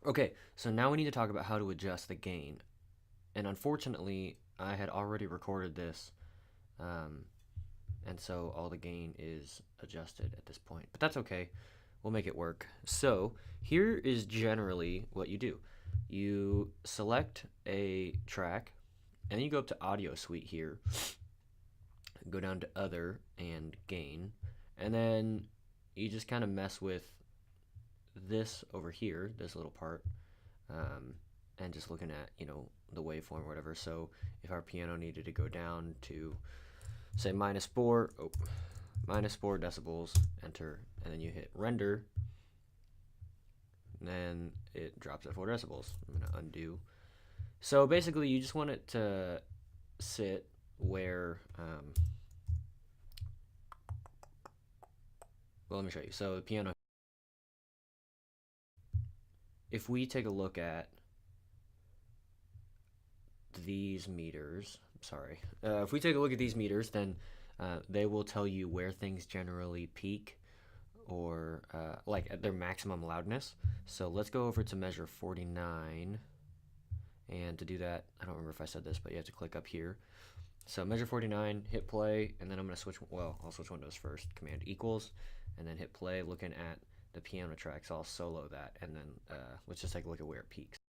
Okay, so now we need to talk about how to adjust the gain. And unfortunately, I had already recorded this, um, and so all the gain is adjusted at this point. But that's okay, we'll make it work. So here is generally what you do. You select a track, and then you go up to Audio Suite here, go down to Other and Gain, and then you just kind of mess with this over here, this little part, um, and just looking at the waveform or whatever. So if our piano needed to go down to say minus 4 decibels, enter, and then you hit render, and then it drops at 4 decibels. I'm gonna undo. So basically, you just want it to sit where. Well, let me show you. So the piano. If we take a look at these meters, sorry, if we take a look at these meters, then they will tell you where things generally peak or like at their maximum loudness. So let's go over to measure 49. And to do that, I don't remember if I said this, but you have to click up here. So measure 49, hit play, and then I'm going to switch, well, I'll switch windows first. Command equals, and then hit play looking at the piano track. So I'll solo that, and then let's just take a look at where it peaks.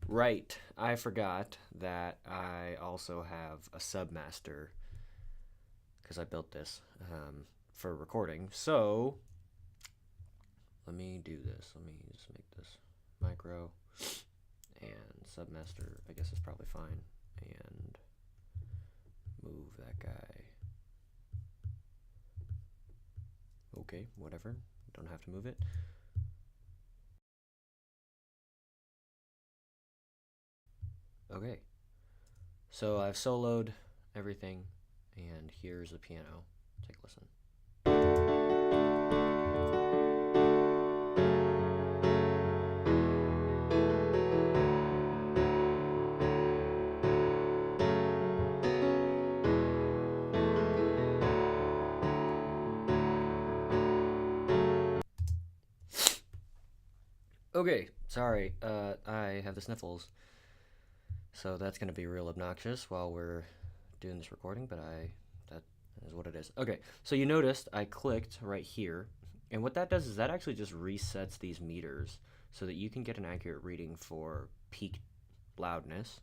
Right, I forgot that I also have a Submaster because I built this for recording. So let me do this. Let me just make this micro and Submaster. I guess is probably fine. And move that guy. Okay, whatever. Don't have to move it. Okay. So I've soloed everything, and here's the piano. Take a listen. Okay, sorry, I have the sniffles, so that's gonna be real obnoxious while we're doing this recording, but that is what it is. Okay, so you noticed I clicked right here, and what that does is that actually just resets these meters so that you can get an accurate reading for peak loudness,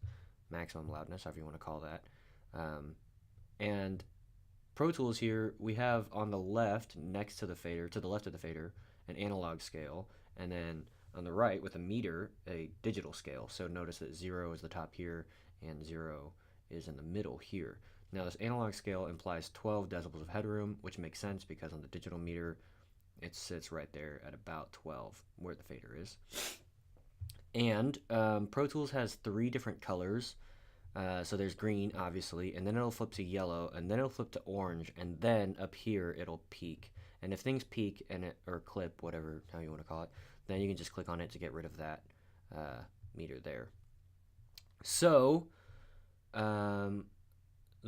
maximum loudness, however you want to call that. And Pro Tools here, we have on the left, next to the fader, to the left of the fader, an analog scale, and then on the right with a meter, a digital scale. So notice that 0 is the top here, and 0 is in the middle here. Now this analog scale implies 12 decibels of headroom, which makes sense because on the digital meter, it sits right there at about 12, where the fader is. And Pro Tools has 3 different colors. So there's green, obviously, and then it'll flip to yellow, and then it'll flip to orange, and then up here it'll peak. And if things peak and or clip, whatever how you want to call it, then you can just click on it to get rid of that meter there. So the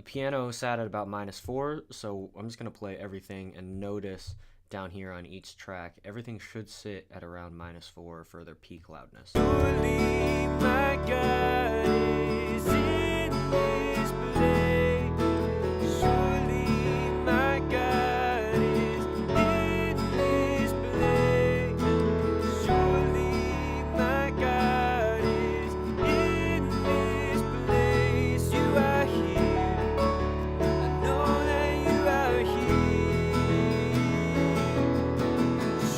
piano sat at about -4, so I'm just gonna play everything and notice down here on each track, everything should sit at around -4 for their peak loudness. Surely my God is in this place. Surely my God is in this place. Surely my God is in this place. You are here. I know that you are here.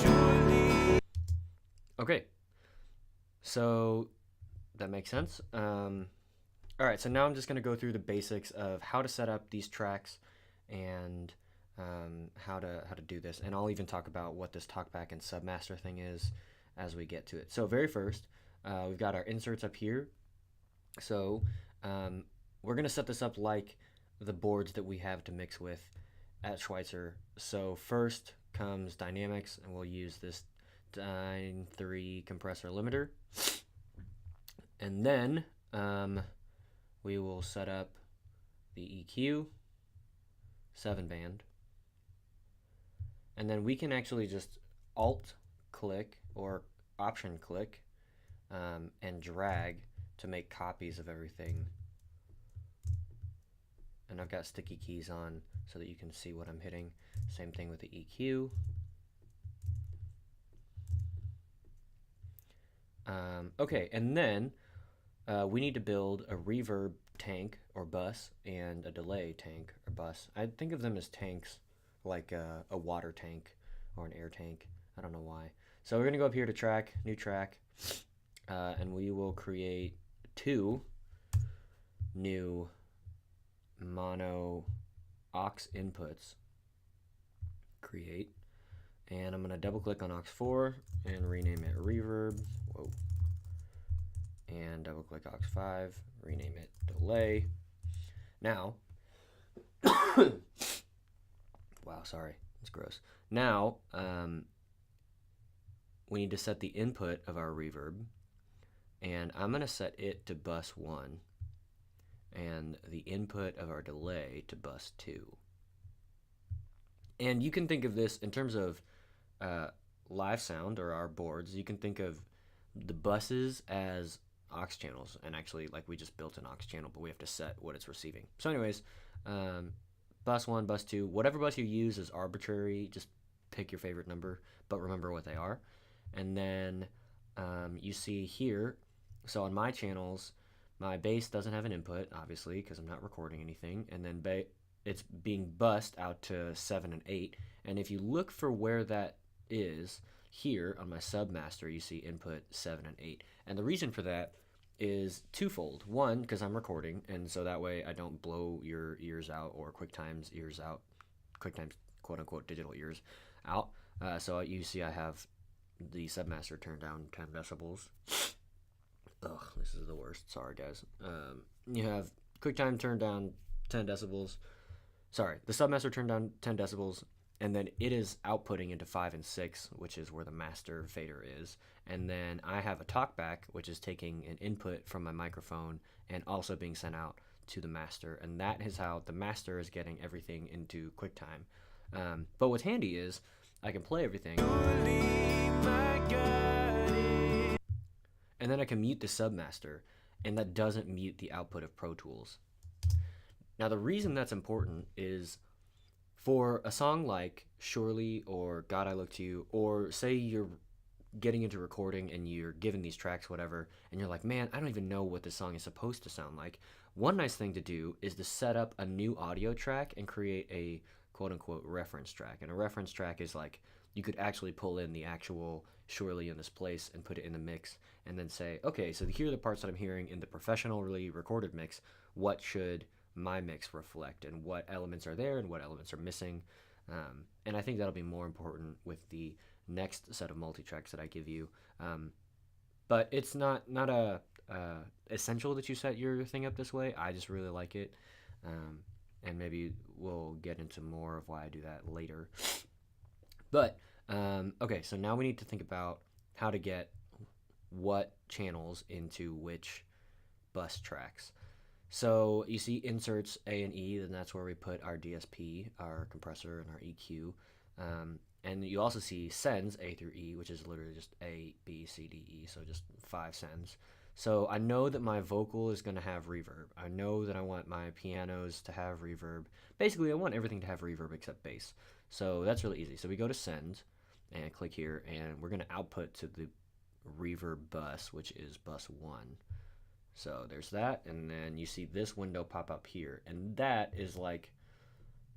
Surely. Okay, so that makes sense. All right, so now I'm just going to go through the basics of how to set up these tracks and how to do this, and I'll even talk about what this talkback and submaster thing is as we get to it. So very first, we've got our inserts up here. So we're going to set this up like the boards that we have to mix with at Schweitzer. So first comes dynamics, and we'll use this Dyne 3 compressor limiter. And then we will set up the EQ, 7-band. And then we can actually just alt click or option click and drag to make copies of everything. And I've got sticky keys on so that you can see what I'm hitting. Same thing with the EQ. Okay, and then we need to build a reverb tank or bus and a delay tank or bus. I think of them as tanks, like a water tank or an air tank. I don't know why. So we're going to go up here to track, new track, and we will create 2 new mono aux inputs. Create. And I'm going to double click on aux 4 and rename it reverb. Whoa. And double click aux 5, rename it delay. Now, wow, sorry, it's gross. Now, we need to set the input of our reverb, and I'm going to set it to bus 1, and the input of our delay to bus 2. And you can think of this in terms of live sound or our boards. You can think of the buses as aux channels, and actually, like, we just built an aux channel, but we have to set what it's receiving. So anyways, bus 1, bus 2, whatever bus you use is arbitrary. Just pick your favorite number, but remember what they are. And then you see here, so on my channels, my bass doesn't have an input, obviously, because I'm not recording anything, and then it's being bussed out to 7 and 8. And if you look for where that is, here on my submaster, you see input 7 and 8. And the reason for that is twofold. One, because I'm recording, and so that way I don't blow your ears out, or QuickTime's ears out, QuickTime's quote-unquote digital ears out. So you see I have the submaster turned down 10 decibels. Ugh, this is the worst. Sorry, guys. You have QuickTime turned down 10 decibels. Sorry, the submaster turned down 10 decibels, and then it is outputting into 5 and 6, which is where the master fader is. And then I have a talkback, which is taking an input from my microphone and also being sent out to the master. And that is how the master is getting everything into QuickTime. But what's handy is I can play everything. And then I can mute the submaster, and that doesn't mute the output of Pro Tools. Now, the reason that's important is for a song like Surely or God I Look to You, or say you're getting into recording and you're given these tracks, whatever, and you're like, man, I don't even know what this song is supposed to sound like. One nice thing to do is to set up a new audio track and create a quote-unquote reference track. And a reference track is like, you could actually pull in the actual Surely in This Place and put it in the mix, and then say, okay, so here are the parts that I'm hearing in the professionally recorded mix. What should my mix reflect, and what elements are there and what elements are missing? And I think that'll be more important with the next set of multi-tracks that I give you. But it's not essential that you set your thing up this way. I just really like it. And maybe we'll get into more of why I do that later. But, okay, so now we need to think about how to get what channels into which bus tracks. So you see inserts A and E, then that's where we put our DSP, our compressor, and our EQ. And you also see sends A through E, which is literally just A, B, C, D, E, so just 5 sends. So I know that my vocal is going to have reverb. I know that I want my pianos to have reverb. Basically, I want everything to have reverb except bass. So that's really easy. So we go to send and click here, and we're going to output to the reverb bus, which is bus 1. So there's that, and then you see this window pop up here, and that is like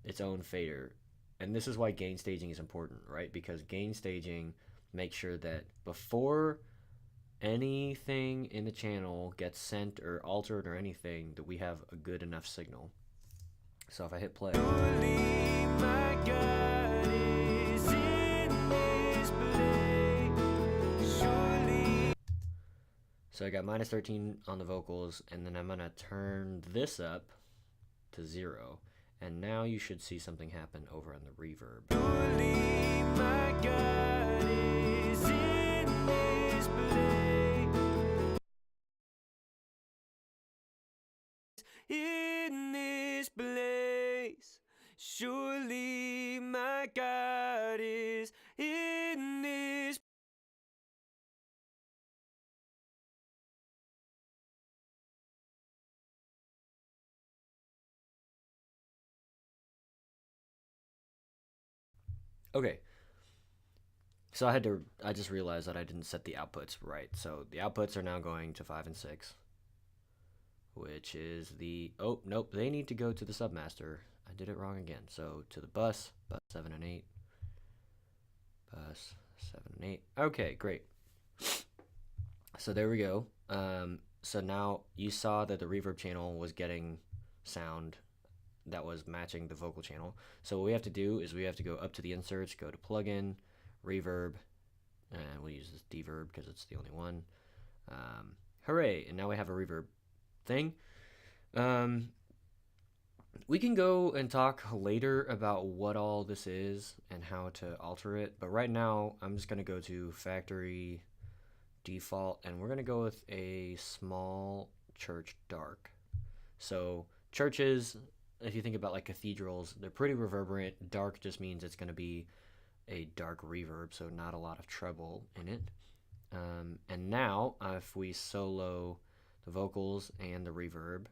its own fader. And this is why gain staging is important, right? Because gain staging makes sure that before anything in the channel gets sent or altered or anything, that we have a good enough signal. So if I hit play, so I got minus 13 on the vocals, and then I'm gonna turn this up to 0. And now you should see something happen over on the reverb. In this place, surely my God Okay, so I just realized that I didn't set the outputs right. So the outputs are now going to 5 and 6, which is oh, nope, they need to go to the submaster. I did it wrong again. So to the bus 7 and 8, bus 7 and 8. Okay, great. So there we go. So now you saw that the reverb channel was getting sound that was matching the vocal channel. So what we have to do is we have to go up to the inserts, go to plugin, reverb, and we'll use this deverb because it's the only one. Hooray, and now we have a reverb thing. We can go and talk later about what all this is and how to alter it, but right now I'm just going to go to factory default, and we're going to go with a small church dark. So churches, if you think about like cathedrals, they're pretty reverberant. Dark just means it's going to be a dark reverb, so not a lot of treble in it. And now if we solo the vocals and the reverb,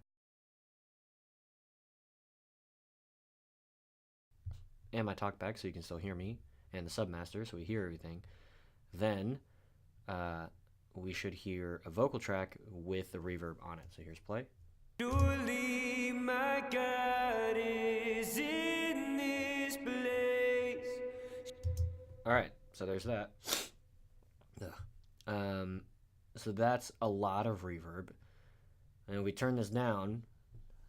and my talkback so you can still hear me, and the submaster so we hear everything, then we should hear a vocal track with the reverb on it. So here's play. Surely my God is in this place. All right, so there's that. So that's a lot of reverb. And we turn this down,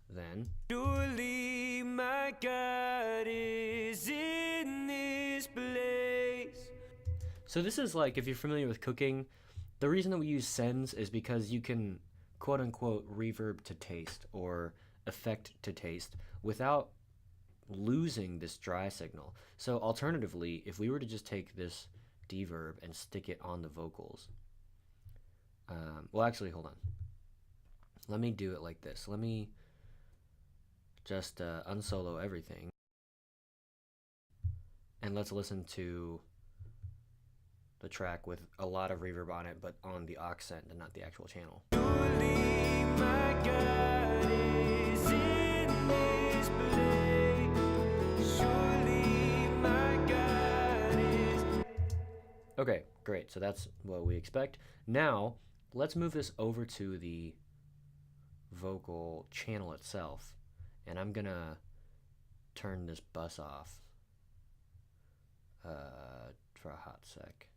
then. Surely my God is in this place. So this is like, if you're familiar with cooking, the reason that we use sends is because you can quote unquote reverb to taste or effect to taste without losing this dry signal. So alternatively, if we were to just take this deverb and stick it on the vocals, well, actually, hold on. Let me do it like this. Let me just unsolo everything, and let's listen to the track with a lot of reverb on it, but on the aux end and not the actual channel. Surely my God is in this place. Surely my God is... Okay, great. So that's what we expect. Now, let's move this over to the vocal channel itself, and I'm gonna turn this bus off for a hot sec.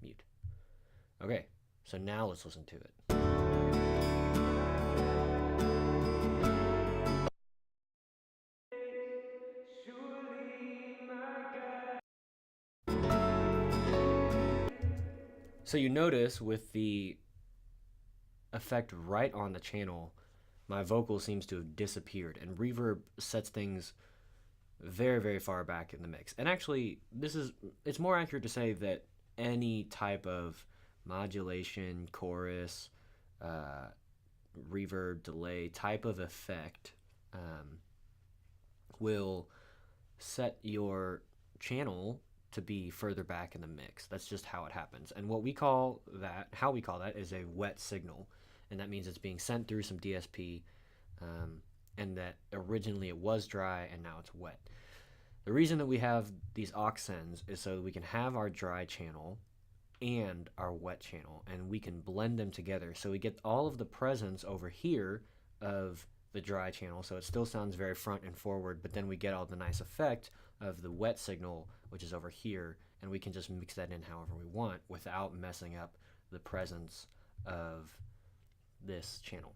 Mute. Okay, so now let's listen to it. So you notice with the effect right on the channel, my vocal seems to have disappeared, and reverb sets things very, very far back in the mix. And actually, it's more accurate to say that any type of modulation, chorus, reverb, delay type of effect will set your channel to be further back in the mix. That's just how it happens. And how we call that is a wet signal. And that means it's being sent through some DSP, and that originally it was dry and now it's wet. The reason that we have these aux sends is so that we can have our dry channel and our wet channel, and we can blend them together. So we get all of the presence over here of the dry channel, so it still sounds very front and forward, but then we get all the nice effect of the wet signal, which is over here, and we can just mix that in however we want without messing up the presence of this channel.